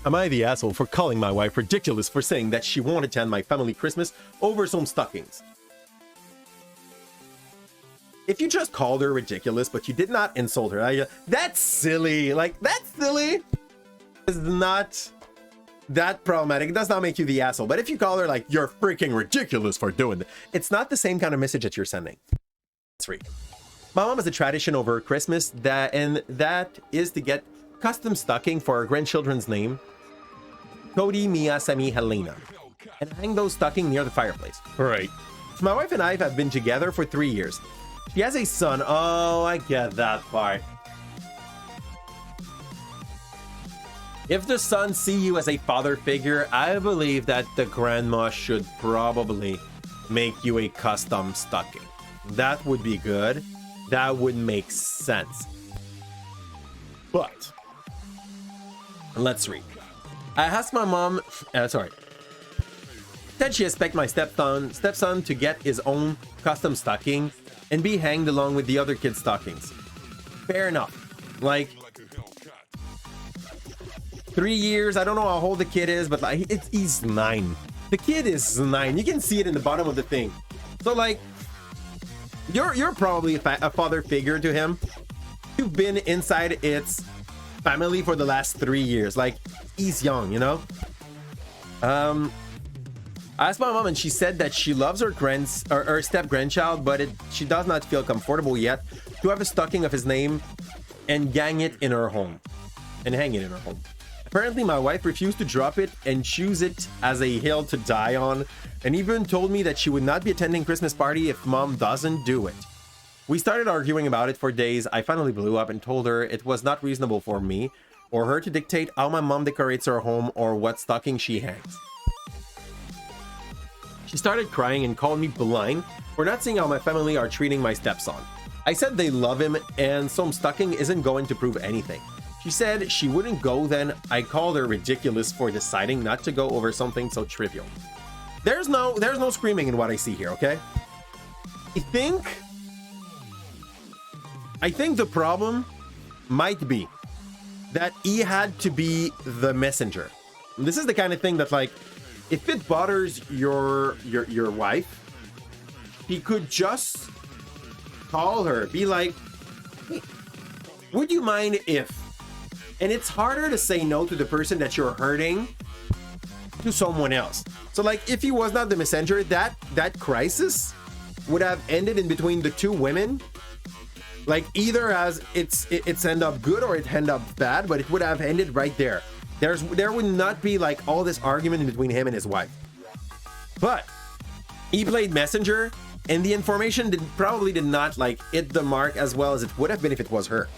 Am I the asshole for calling my wife ridiculous for saying that she won't attend my family Christmas over some stockings? If you just called her ridiculous, but you did not insult her, that's silly. Like, that's silly. It's not that problematic. It does not make you the asshole. But if you call her like, you're freaking ridiculous for doing that, it's not the same kind of message that you're sending. Let's read. My mom has a tradition over Christmas that is to get custom stocking for our grandchildren's name, Cody, Mia, Sammy, Helena, and hang those stocking near the fireplace. Right. My wife and I have been together for 3 years. She has a son. Oh, I get that part. If the son see you as a father figure, I believe that the grandma should probably make you a custom stocking. That would be good. That would make sense. But let's read. I asked my mom, said she expect my stepson to get his own custom stocking and be hanged along with the other kids' stockings. Fair enough. Like, 3 years, I don't know how old the kid is, but like, he's 9. The kid is 9. You can see it in the bottom of the thing. So like, you're probably a father figure to him. You've been inside its family for the last 3 years. Like, he's young, you know. I asked my mom and she said that she loves her step grandchild, but she does not feel comfortable yet to have a stocking of his name and hang it in her home. Apparently my wife refused to drop it and choose it as a hill to die on, and even told me that she would not be attending Christmas party if mom doesn't do it. We started arguing about it for days. I finally blew up and told her it was not reasonable for me or her to dictate how my mom decorates her home or what stocking she hangs. She started crying and called me blind for not seeing how my family are treating my stepson. I said they love him and some stocking isn't going to prove anything. She said she wouldn't go then. I called her ridiculous for deciding not to go over something so trivial. There's no screaming in what I see here, okay? I think the problem might be that he had to be the messenger. This is the kind of thing that, like, if it bothers your wife, he could just call her, be like, hey, would you mind if? And it's harder to say no to the person that you're hurting to someone else. So like, if he was not the messenger, that crisis would have ended in between the two women. Like, either as it's end up good or it end up bad, but it would have ended right there. There would not be like all this argument in between him and his wife. But he played messenger, and the information probably did not like hit the mark as well as it would have been if it was her.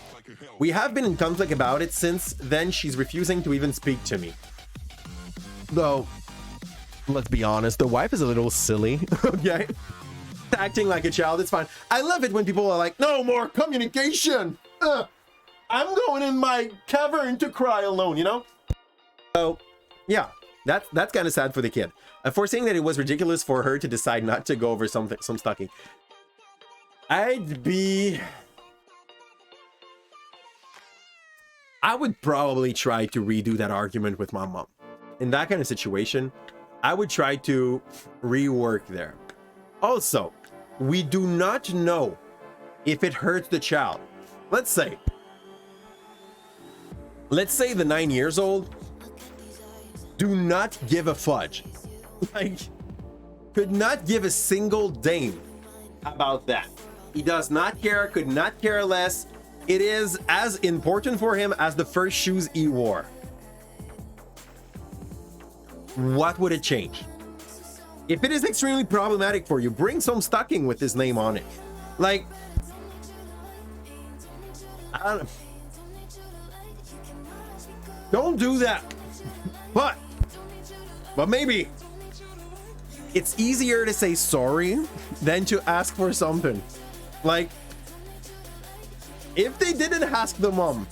We have been in conflict about it since then. She's refusing to even speak to me. Though, let's be honest, the wife is a little silly. Okay, acting like a child, it's fine. I love it when people are like, no more communication. I'm going in my cavern to cry alone, you know? So yeah, that's kind of sad for the kid. Foreseeing that it was ridiculous for her to decide not to go over some stocking. I would probably try to redo that argument with my mom. In that kind of situation, I would try to rework there. Also, we do not know if it hurts the child. Let's say the 9 years old do not give a fudge. Like, could not give a single damn about that. He does not care, could not care less. It is as important for him as the first shoes he wore. What would it change? If it is extremely problematic for you, bring some stocking with his name on it. Like, don't do that. But maybe it's easier to say sorry than to ask for something. Like, if they didn't ask the mom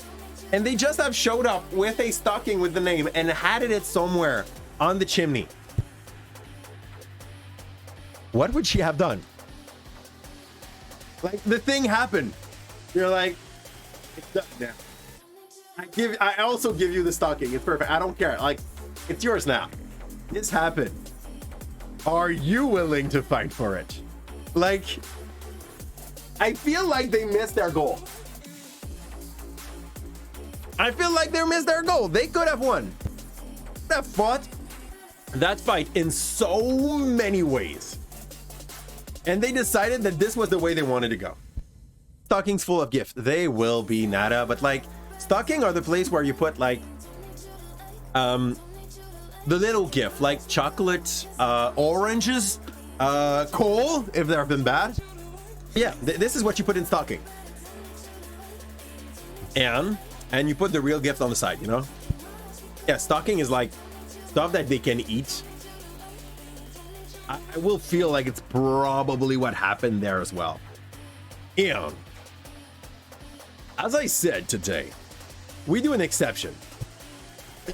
and they just have showed up with a stocking with the name and had it somewhere on the chimney, what would she have done? Like, the thing happened. You're like, it's done now. I also give you the stocking. It's perfect. I don't care. Like, it's yours now. This happened. Are you willing to fight for it? Like, I feel like they missed their goal. I feel like they missed their goal. They could have won. They fought that fight in so many ways. And they decided that this was the way they wanted to go. Stockings full of gifts. They will be nada, but like, stocking are the place where you put like the little gift, like chocolate, oranges, coal if they've been bad. Yeah, this is what you put in stocking. And you put the real gift on the side, you know? Yeah, stocking is like stuff that they can eat. I will feel like it's probably what happened there as well. And as I said today, we do an exception.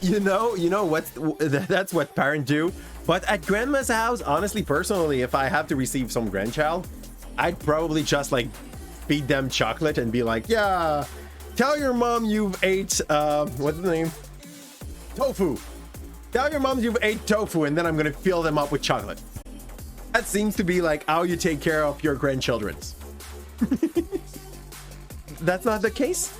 You know what? That's what parents do. But at grandma's house, honestly, personally, if I have to receive some grandchild, I'd probably just like feed them chocolate and be like, yeah, tell your mom you've ate, what's the name? Tofu. Tell your mom you've ate tofu, and then I'm gonna fill them up with chocolate. That seems to be like how you take care of your grandchildren. That's not the case?